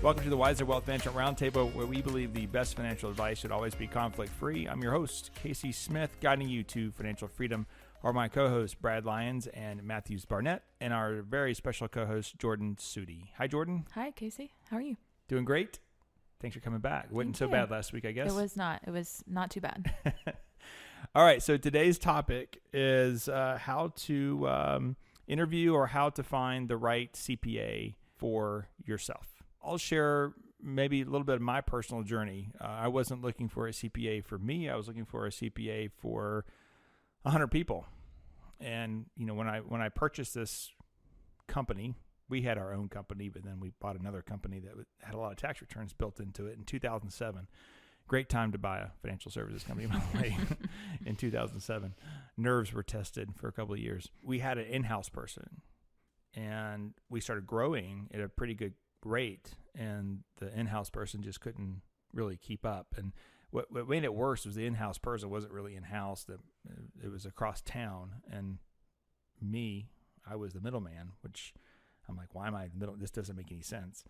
Welcome to the Wiser Wealth Management Roundtable, where we believe the best financial advice should always be conflict-free. I'm your host, Casey Smith, guiding you to financial freedom, are my co-hosts, Brad Lyons and Matthews Barnett, and our very special co-host, Jordan Sudi. Hi, Jordan. Hi, Casey. How are you? Doing great. Thanks for coming back. Wasn't so bad last week, I guess. It was not. It was not too bad. All right, so today's topic is how to interview or how to find the right CPA for yourself. I'll share maybe a little bit of my personal journey. I wasn't looking for a CPA for me. I was looking for a CPA for 100 people. And you know, when I purchased this company, we had our own company, but then we bought another company that had a lot of tax returns built into it in 2007. Great time to buy a financial services company, by the way, in 2007. Nerves were tested for a couple of years. We had an in-house person, and we started growing at a pretty good rate, and the in-house person just couldn't really keep up. And what made it worse was the in-house person wasn't really in-house. It was across town, and I was the middleman, which I'm like, why am I the middle? This doesn't make any sense.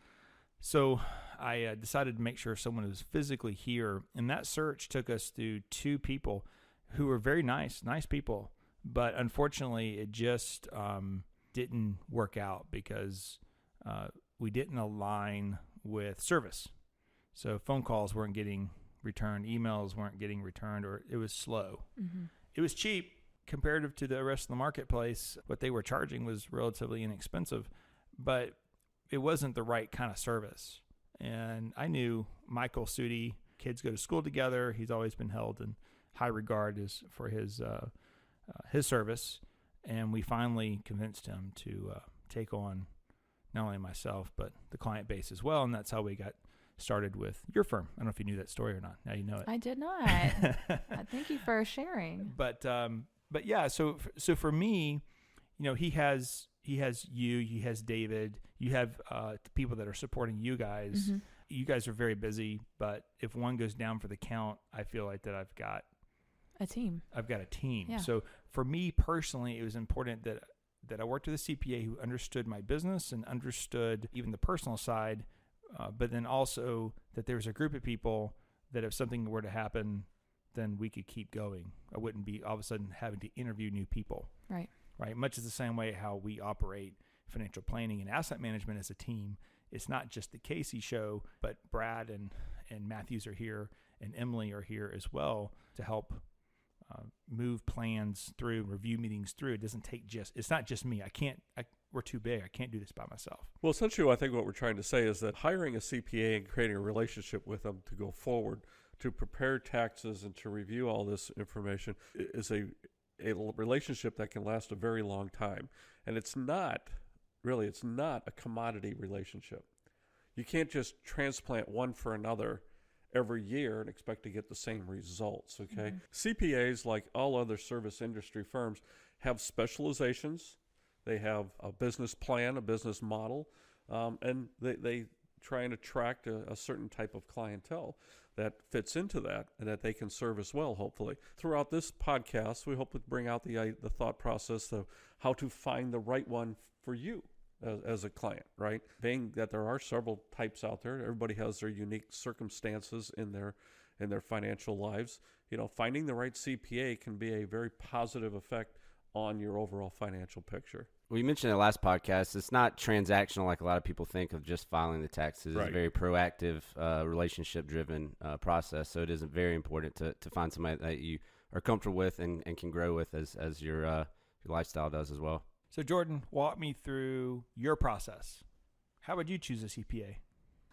So I decided to make sure someone was physically here, and that search took us through two people who were very nice people, but unfortunately it just didn't work out because we didn't align with service. So phone calls weren't getting returned, emails weren't getting returned, or it was slow. Mm-hmm. It was cheap comparative to the rest of the marketplace. What they were charging was relatively inexpensive, but it wasn't the right kind of service. And I knew Michael Sudi, kids go to school together. He's always been held in high regard for his service. And we finally convinced him to take on not only myself, but the client base as well. And that's how we got started with your firm. I don't know if you knew that story or not. Now you know it. I did not. Thank you for sharing. But yeah, so for me, you know, he has you, he has David, you have people that are supporting you guys. Mm-hmm. You guys are very busy, but if one goes down for the count, I feel like that I've got a team. Yeah. So for me personally, it was important that I worked with a CPA who understood my business and understood even the personal side, but then also that there was a group of people that if something were to happen, then we could keep going. I wouldn't be all of a sudden having to interview new people. Right. Much is the same way how we operate financial planning and asset management as a team. It's not just the Casey show, but Brad and Matthews are here, and Emily are here as well to help move plans through, review meetings through. It doesn't take it's not just me. We're too big. I can't do this by myself. Well, essentially, I think what we're trying to say is that hiring a CPA and creating a relationship with them to go forward, to prepare taxes and to review all this information is a relationship that can last a very long time. And it's not a commodity relationship. You can't just transplant one for another every year and expect to get the same results, okay? Mm-hmm. CPAs, like all other service industry firms, have specializations. They have a business plan, a business model, and they try and attract a certain type of clientele that fits into that and that they can serve as well, hopefully. Throughout this podcast, we hope to bring out the thought process of how to find the right one for you as a client, right? Being that there are several types out there, everybody has their unique circumstances in their financial lives. You know, finding the right CPA can be a very positive effect on your overall financial picture. Well, you mentioned in the last podcast, it's not transactional like a lot of people think of just filing the taxes. Right. It's a very proactive, relationship-driven process. So it is very important to find somebody that you are comfortable with and can grow with as your lifestyle does as well. So Jordan, walk me through your process. How would you choose a CPA?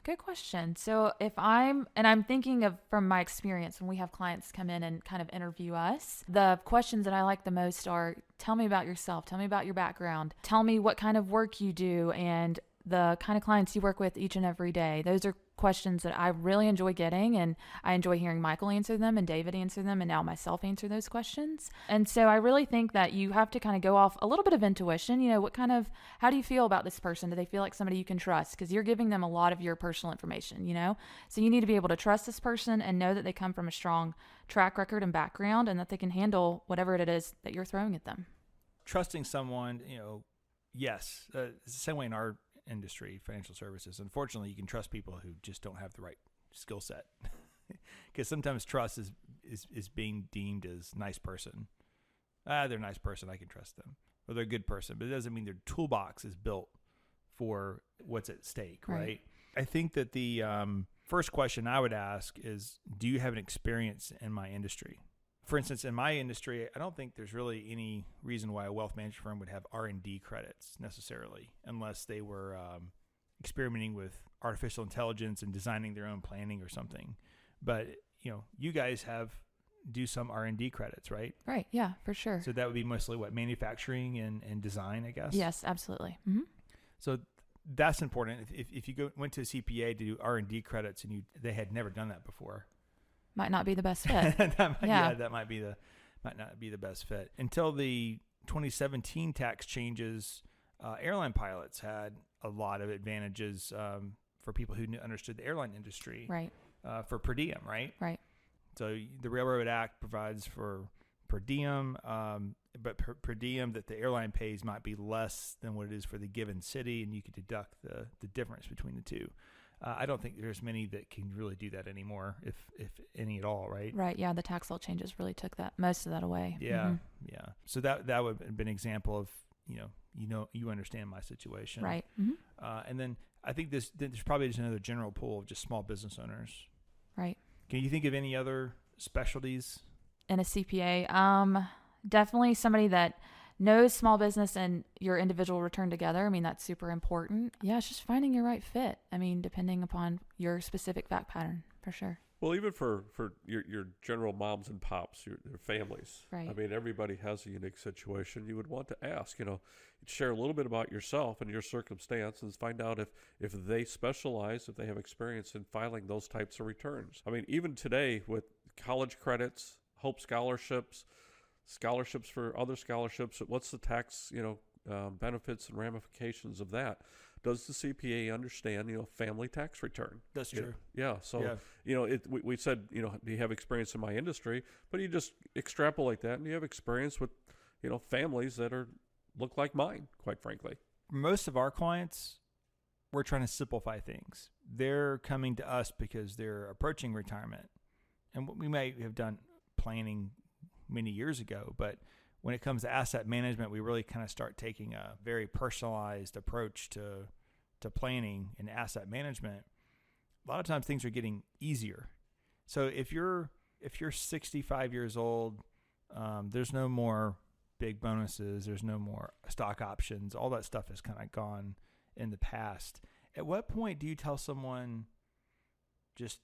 Good question. So if I'm thinking of from my experience when we have clients come in and kind of interview us, the questions that I like the most are, tell me about yourself, tell me about your background, tell me what kind of work you do and the kind of clients you work with each and every day. Those are questions that I really enjoy getting, and I enjoy hearing Michael answer them and David answer them and now myself answer those questions. And so I really think that you have to kind of go off a little bit of intuition. You know, how do you feel about this person? Do they feel like somebody you can trust? Because you're giving them a lot of your personal information, you know? So you need to be able to trust this person and know that they come from a strong track record and background and that they can handle whatever it is that you're throwing at them. Trusting someone, you know, yes, it's the same way in industry, financial services. Unfortunately, you can trust people who just don't have the right skill set, because sometimes trust is being deemed as nice person. They're a nice person, I can trust them, or they're a good person, but it doesn't mean their toolbox is built for what's at stake, right? I think that the first question I would ask is, do you have an experience in my industry? For instance, in my industry, I don't think there's really any reason why a wealth management firm would have R&D credits necessarily, unless they were experimenting with artificial intelligence and designing their own planning or something. But you guys do some R&D credits, right? Right. Yeah, for sure. So that would be mostly what, manufacturing and design, I guess. Yes, absolutely. Mm-hmm. So that's important. If you went to a CPA to do R&D credits and they had never done that before, might not be the best fit. that might not be the best fit. Until the 2017 tax changes, airline pilots had a lot of advantages for people who understood the airline industry. Right. For per diem, right? Right. So the Railroad Act provides for per diem, but per diem that the airline pays might be less than what it is for the given city, and you could deduct the difference between the two. I don't think there's many that can really do that anymore, if any at all, right? Right. Yeah. The tax law changes really took most of that away. Yeah. Mm-hmm. Yeah. So that would have been an example of, you understand my situation. Right. Mm-hmm. And then I think there's probably just another general pool of just small business owners. Right. Can you think of any other specialties? In a CPA, definitely somebody that knows small business and your individual return together. I mean, that's super important. Yeah, it's just finding your right fit. I mean, depending upon your specific fact pattern, for sure. Well, even for your general moms and pops, their families. Right. I mean, everybody has a unique situation. You would want to ask, share a little bit about yourself and your circumstance, and find out if they specialize, if they have experience in filing those types of returns. I mean, even today with college credits, Hope scholarships for other scholarships, what's the tax, benefits and ramifications of that? Does the CPA understand, family tax return? That's true. Yeah. So, we said, do you have experience in my industry? But you just extrapolate that, and you have experience with, families that look like mine, quite frankly. Most of our clients, we're trying to simplify things. They're coming to us because they're approaching retirement. And we may have done planning many years ago, but when it comes to asset management, we really kind of start taking a very personalized approach to planning and asset management. A lot of times things are getting easier. So if you're 65 years old, there's no more big bonuses. There's no more stock options. All that stuff has kind of gone in the past. At what point do you tell someone just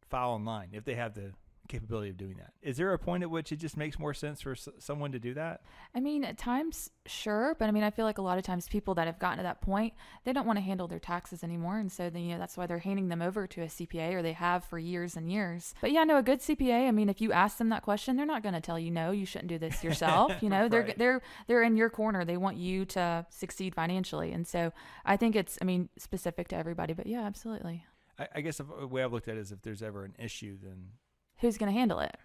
file online if they have the capability of doing that? Is there a point at which it just makes more sense for someone to do that? I mean, at times, sure. But I mean, I feel like a lot of times people that have gotten to that point, they don't want to handle their taxes anymore. And so then, that's why they're handing them over to a CPA, or they have for years and years. But yeah, no, a good CPA, I mean, if you ask them that question, they're not going to tell you, no, you shouldn't do this yourself. Right. They're in your corner. They want you to succeed financially. And so I think it's, specific to everybody, but yeah, absolutely. I guess the way I've looked at it is if there's ever an issue, then who's going to handle it?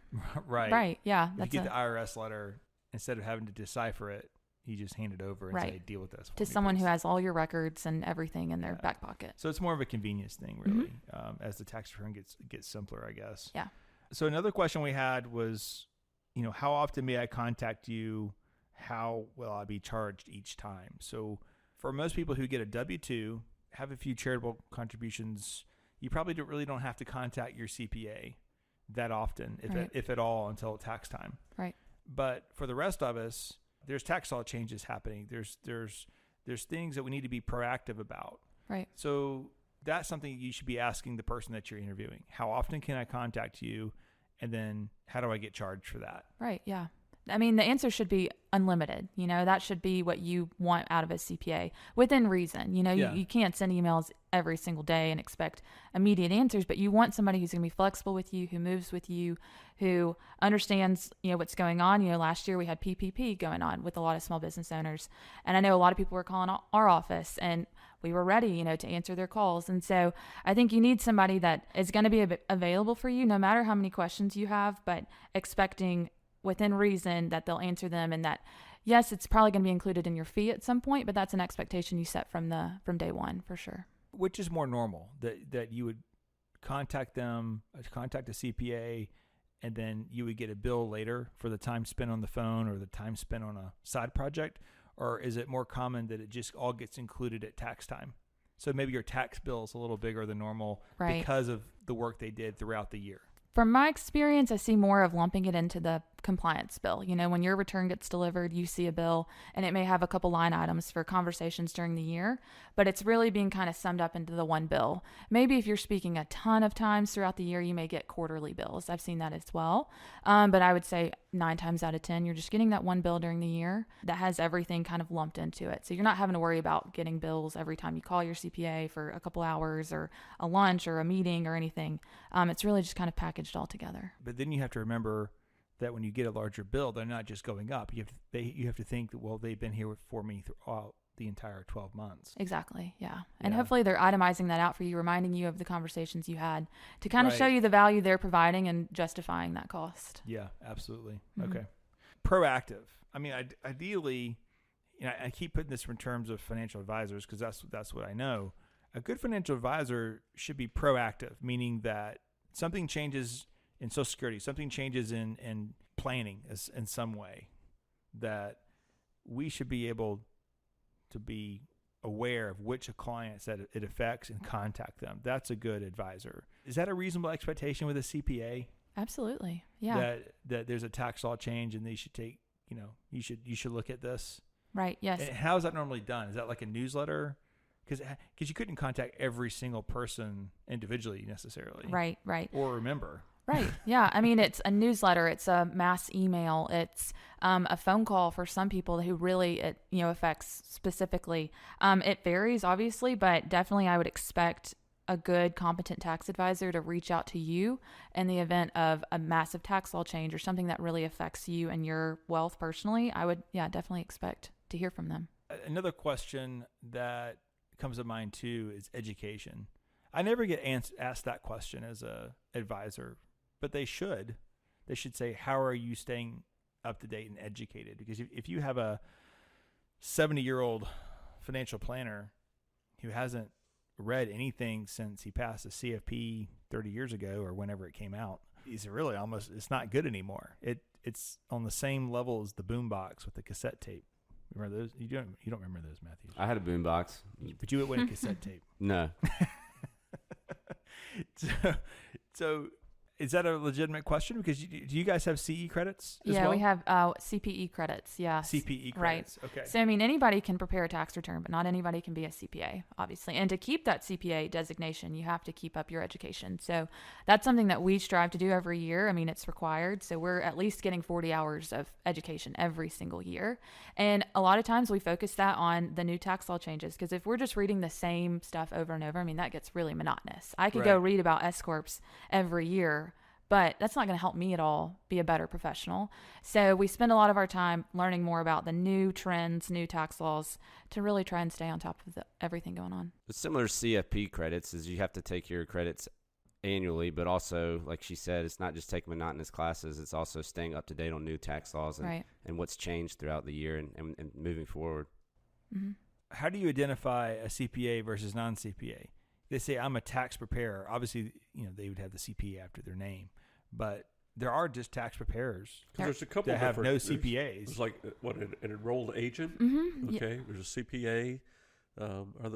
Right. Right. Yeah. If you get the IRS letter, instead of having to decipher it, you just hand it over and say, deal with this. To someone who has all your records and everything in their back pocket. So it's more of a convenience thing, really, as the tax return gets simpler, I guess. Yeah. So another question we had was, how often may I contact you? How will I be charged each time? So for most people who get a W-2, have a few charitable contributions, you probably don't have to contact your CPA that often, if at all, until tax time. Right. But for the rest of us, there's tax law changes happening. There's things that we need to be proactive about. Right. So that's something you should be asking the person that you're interviewing. How often can I contact you? And then how do I get charged for that? Right. Yeah. I mean, the answer should be unlimited. That should be what you want out of a CPA within reason. You can't send emails every single day and expect immediate answers, but you want somebody who's going to be flexible with you, who moves with you, who understands, what's going on. Last year we had PPP going on with a lot of small business owners. And I know a lot of people were calling our office, and we were ready, to answer their calls. And so I think you need somebody that is going to be available for you no matter how many questions you have, but expecting within reason that they'll answer them, and that, yes, it's probably going to be included in your fee at some point, but that's an expectation you set from day one for sure. Which is more normal, that you would contact them, contact a CPA, and then you would get a bill later for the time spent on the phone or the time spent on a side project? Or is it more common that it just all gets included at tax time? So maybe your tax bill is a little bigger than normal because of the work they did throughout the year. From my experience, I see more of lumping it into the compliance bill. You know, when your return gets delivered, you see a bill, and it may have a couple line items for conversations during the year, but it's really being kind of summed up into the one bill. Maybe if you're speaking a ton of times throughout the year, you may get quarterly bills. I've seen that as well. But I would say 9 times out of 10, you're just getting that one bill during the year that has everything kind of lumped into it. So you're not having to worry about getting bills every time you call your CPA for a couple hours or a lunch or a meeting or anything. It's really just kind of packaged all together. But then you have to remember that when you get a larger bill, they're not just going up. You have to think that, well, they've been here for me throughout the entire 12 months. Exactly. Yeah. And hopefully they're itemizing that out for you, reminding you of the conversations you had to kind of show you the value they're providing and justifying that cost. Yeah, absolutely. Mm-hmm. Okay. Proactive. I mean, ideally, I keep putting this in terms of financial advisors because that's what I know. A good financial advisor should be proactive, meaning that something changes in Social Security, something changes in planning in some way, that we should be able to be aware of which clients that it affects and contact them. That's a good advisor. Is that a reasonable expectation with a CPA? Absolutely. Yeah. That there's a tax law change and they should take, you should look at this. Right. Yes. And how is that normally done? Is that like a newsletter? Because you couldn't contact every single person individually necessarily. Right. Or remember. Right. Yeah. I mean, it's a newsletter. It's a mass email. It's a phone call for some people who really it affects specifically. It varies, obviously, but definitely I would expect a good, competent tax advisor to reach out to you in the event of a massive tax law change or something that really affects you and your wealth personally. I would, definitely expect to hear from them. Another question that comes to mind too is education. I never get asked that question as a advisor. But they should say, how are you staying up to date and educated? Because if you have a 70-year-old financial planner who hasn't read anything since he passed a CFP 30 years ago or whenever it came out, he's really it's not good anymore. It's on the same level as the boombox with the cassette tape. Remember those? You don't remember those, Matthew? I had a boombox. But you went cassette tape. No. So is that a legitimate question? Because do you guys have CE credits as well? Yeah, we have CPE credits, yes. CPE credits, right. Okay. So, I mean, anybody can prepare a tax return, but not anybody can be a CPA, obviously. And to keep that CPA designation, you have to keep up your education. So that's something that we strive to do every year. I mean, it's required. So we're at least getting 40 hours of education every single year. And a lot of times we focus that on the new tax law changes, because if we're just reading the same stuff over and over, I mean, that gets really monotonous. I could go read about S-Corps every year, but that's not going to help me at all be a better professional. So we spend a lot of our time learning more about the new trends, new tax laws, to really try and stay on top of everything going on. But similar to CFP credits is you have to take your credits annually, but also, like she said, it's not just taking monotonous classes. It's also staying up to date on new tax laws and what's changed throughout the year and moving forward. Mm-hmm. How do you identify a CPA versus non-CPA? They say, I'm a tax preparer. Obviously, they would have the CPA after their name, but there are just tax preparers there's a couple that have no CPAs. It's like an enrolled agent. Mm-hmm. Okay, there's a CPA.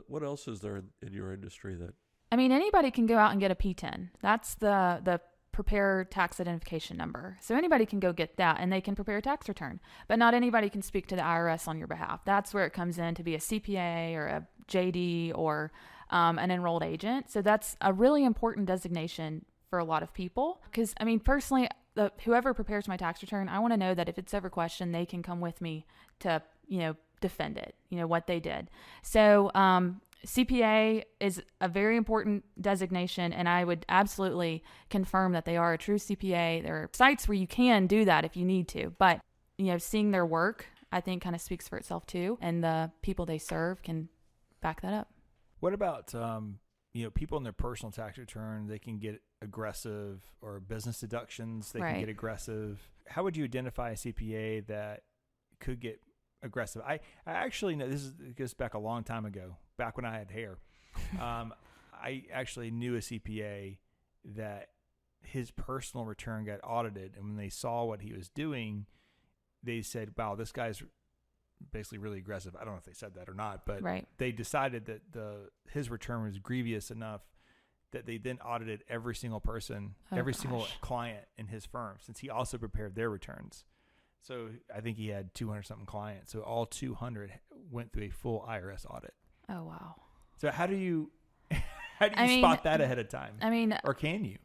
What else is there in your industry that? I mean, anybody can go out and get a P10. That's the Preparer Tax Identification Number. So anybody can go get that and they can prepare a tax return, but not anybody can speak to the IRS on your behalf. That's where it comes in to be a CPA or a JD or an enrolled agent. So that's a really important designation for a lot of people. Because, I mean, personally, whoever prepares my tax return, I want to know that if it's ever questioned, they can come with me to, defend it, what they did. So CPA is a very important designation, and I would absolutely confirm that they are a true CPA. There are sites where you can do that if you need to, but, seeing their work, I think kind of speaks for itself too, and the people they serve can back that up. What about, people in their personal tax return, they can get aggressive, or business deductions, they can get aggressive. how would you identify a CPA that could get aggressive? I actually know, this goes back a long time ago, back when I had hair. I actually knew a CPA that his personal return got audited, and when they saw what he was doing, they said, wow, this guy's basically really aggressive. I don't know if they said that or not, but they decided that his return was grievous enough that they then audited every single person, single client in his firm, since he also prepared their returns. So I think he had 200 something clients. So all 200 went through a full IRS audit. Oh, wow. So how do you spot that ahead of time? Or can you?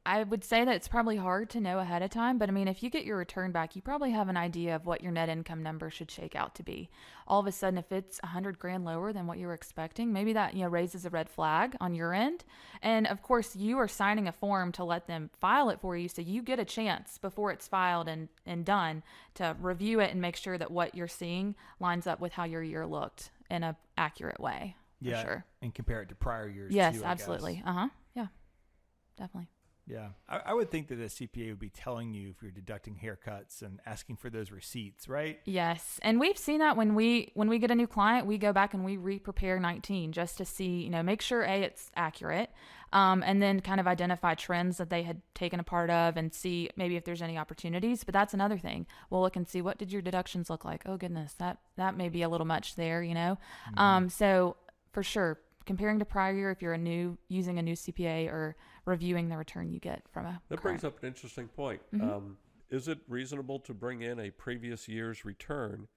I would say that it's probably hard to know ahead of time, but if you get your return back, you probably have an idea of what your net income number should shake out to be. All of a sudden, if it's $100,000 lower than what you were expecting, maybe that, raises a red flag on your end. And of course, you are signing a form to let them file it for you. So you get a chance before it's filed and done to review it and make sure that what you're seeing lines up with how your year looked in an accurate way. Yeah. Sure. And compare it to prior years. Yes, too, absolutely. Yeah, definitely. Yeah, I would think that a CPA would be telling you if you're deducting haircuts and asking for those receipts, right? Yes, and we've seen that when we get a new client, we go back and we re-prepare 19 just to see, make sure it's accurate, and then kind of identify trends that they had taken a part of and see maybe if there's any opportunities. But that's another thing. We'll look and see, what did your deductions look like? Oh goodness, that may be a little much there, Mm-hmm. So for sure, comparing to prior year, if you're using a new CPA or reviewing the return you get from a That brings up an interesting point. Mm-hmm. Is it reasonable to bring in a previous year's return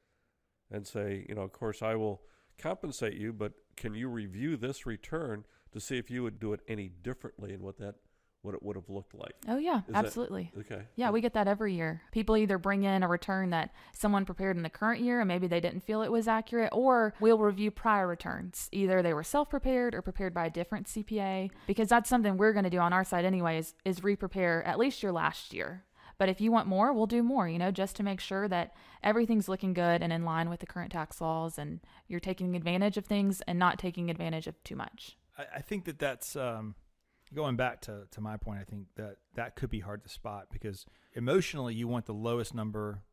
and say, of course I will compensate you, but can you review this return to see if you would do it any differently and what it would have looked like? Oh yeah, absolutely. Okay. Yeah, we get that every year. People either bring in a return that someone prepared in the current year and maybe they didn't feel it was accurate, or we'll review prior returns. Either they were self-prepared or prepared by a different CPA, because that's something we're going to do on our side anyways, is re-prepare at least your last year. But if you want more, we'll do more, just to make sure that everything's looking good and in line with the current tax laws and you're taking advantage of things and not taking advantage of too much. I think that's... Going back to my point, I think that could be hard to spot, because emotionally you want the lowest number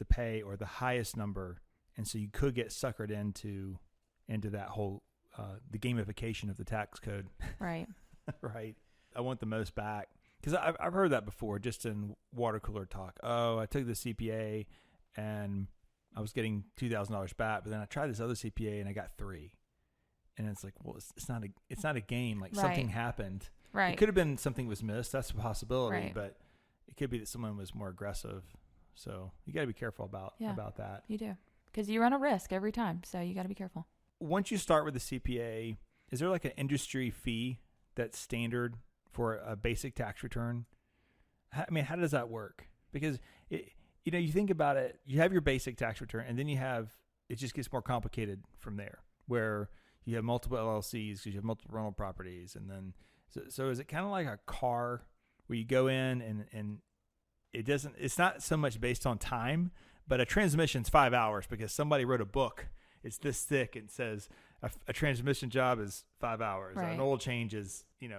to pay or the highest number, and so you could get suckered into that whole the gamification of the tax code. Right. Right. I want the most back, because I've heard that before, just in water cooler talk. Oh, I took the CPA and I was getting $2,000 back, but then I tried this other CPA and I got $3,000. And it's like, well, it's not a game. Like, something happened. Right. It could have been something was missed. That's a possibility, right. But it could be that someone was more aggressive. So you got to be careful about that. You do, because you run a risk every time. So you got to be careful. Once you start with the CPA, is there like an industry fee that's standard for a basic tax return? How does that work? Because you think about it, you have your basic tax return, and then it just gets more complicated from there, where you have multiple LLCs because you have multiple rental properties, and then so is it kind of like a car where you go in and it's not so much based on time, but a transmission's 5 hours because somebody wrote a book. It's this thick and says a transmission job is 5 hours. Right. An oil change is 10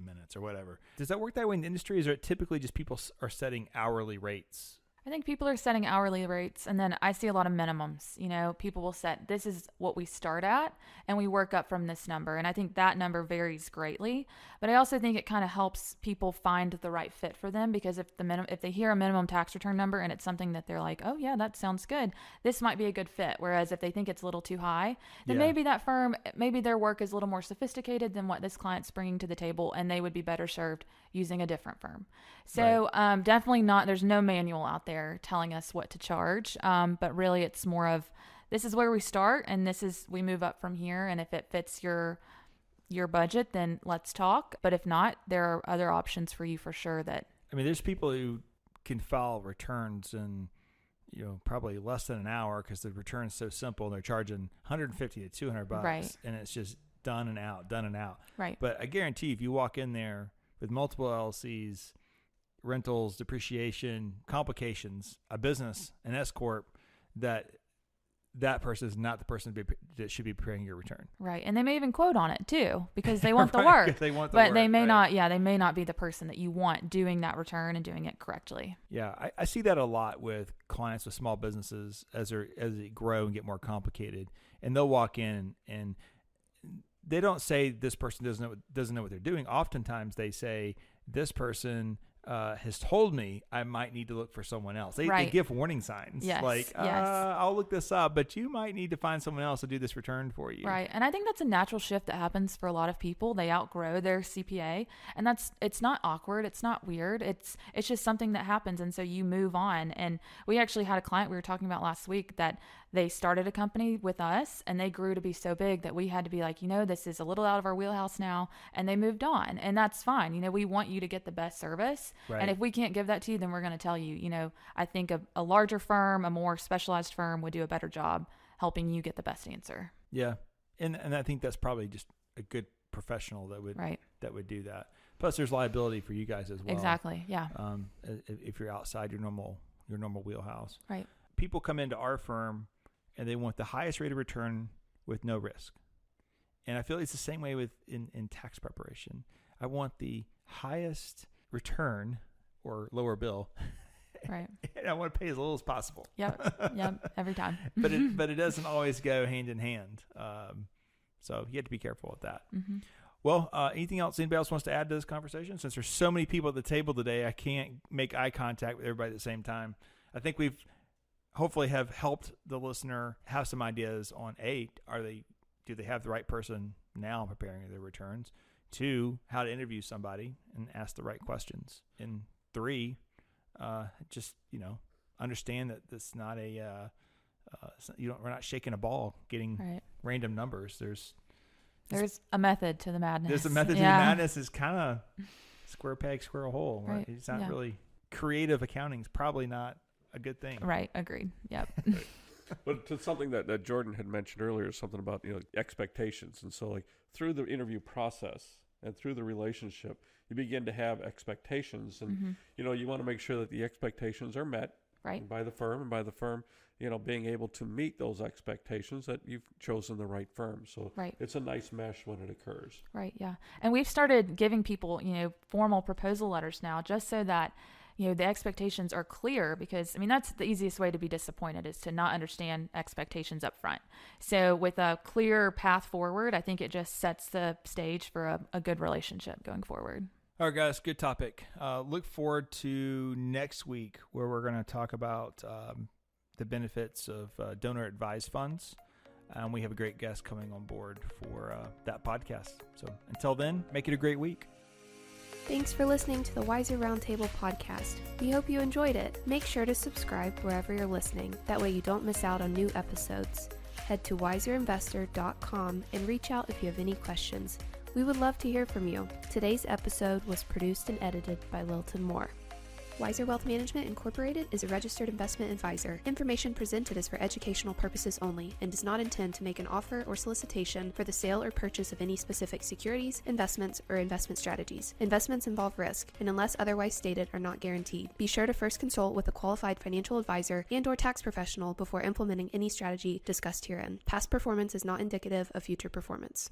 minutes or whatever. Does that work that way in the industry? Or is it typically just people are setting hourly rates? I think people are setting hourly rates, and then I see a lot of minimums. People will set, this is what we start at, and we work up from this number. And I think that number varies greatly. But I also think it kind of helps people find the right fit for them, because if they hear a minimum tax return number and it's something that they're like, oh yeah, that sounds good, this might be a good fit. Whereas if they think it's a little too high, then maybe that firm, maybe their work is a little more sophisticated than what this client's bringing to the table, and they would be better served using a different firm. So definitely not, there's no manual out there telling us what to charge. But really it's more of, this is where we start and we move up from here. And if it fits your budget, then let's talk. But if not, there are other options for you for sure. There's people who can file returns in, probably less than an hour because the return's so simple. They're charging $150 to $200, right. And it's just done and out. Right. But I guarantee if you walk in there with multiple LLCs, rentals, depreciation, complications, a business, an S corp, that that person is not the person that should be preparing your return. Right. And they may even quote on it too, because they want the work. They want the but work, they may right. not, they may not be the person that you want doing that return and doing it correctly. Yeah. I see that a lot with clients with small businesses as they grow and get more complicated, and they'll walk in and they don't say this person doesn't know what they're doing. Oftentimes they say this person has told me I might need to look for someone else. They give warning signs. Yes. Like, I'll look this up, but you might need to find someone else to do this return for you. Right. And I think that's a natural shift that happens for a lot of people. They outgrow their CPA, and it's not awkward. It's not weird. It's just something that happens. And so you move on. And we actually had a client we were talking about last week that they started a company with us and they grew to be so big that we had to be like, this is a little out of our wheelhouse now. And they moved on, and that's fine. We want you to get the best service. Right. And if we can't give that to you, then we're going to tell you, I think a larger firm, a more specialized firm would do a better job helping you get the best answer. Yeah. And I think that's probably just a good professional that would do that. Plus there's liability for you guys as well. Exactly. Yeah. If you're outside your normal wheelhouse. Right. People come into our firm and they want the highest rate of return with no risk. And I feel it's the same way in tax preparation. I want the highest return or lower bill. Right. And I want to pay as little as possible. Yep. Every time. but it doesn't always go hand in hand. So you have to be careful with that. Mm-hmm. Well, anything else anybody else wants to add to this conversation? Since there's so many people at the table today, I can't make eye contact with everybody at the same time. I think we've hopefully have helped the listener have some ideas on do they have the right person now preparing their returns? 2, how to interview somebody and ask the right questions. And 3, just understand that it's not we're not shaking a ball getting random numbers. There's a method to the madness. There's a method to the madness. Is kind of square peg, square hole. Right? It's not really creative. Accounting is probably not a good thing. Right. Agreed. Yep. But to something that Jordan had mentioned earlier, something about expectations, and so through the interview process and through the relationship, you begin to have expectations, and you want to make sure that the expectations are met by the firm, and by the firm, being able to meet those expectations, that you've chosen the right firm. So it's a nice mesh when it occurs. Right. Yeah. And we've started giving people, formal proposal letters now, just so that the expectations are clear, because that's the easiest way to be disappointed, is to not understand expectations up front. So with a clear path forward, I think it just sets the stage for a good relationship going forward. All right, guys, good topic. Look forward to next week, where we're going to talk about the benefits of donor advised funds. We have a great guest coming on board for that podcast. So until then, make it a great week. Thanks for listening to the Wiser Roundtable podcast. We hope you enjoyed it. Make sure to subscribe wherever you're listening. That way you don't miss out on new episodes. Head to wiserinvestor.com and reach out if you have any questions. We would love to hear from you. Today's episode was produced and edited by Lilton Moore. Wiser Wealth Management Incorporated is a registered investment advisor. Information presented is for educational purposes only and does not intend to make an offer or solicitation for the sale or purchase of any specific securities, investments, or investment strategies. Investments involve risk and, unless otherwise stated, are not guaranteed. Be sure to first consult with a qualified financial advisor and/or tax professional before implementing any strategy discussed herein. Past performance is not indicative of future performance.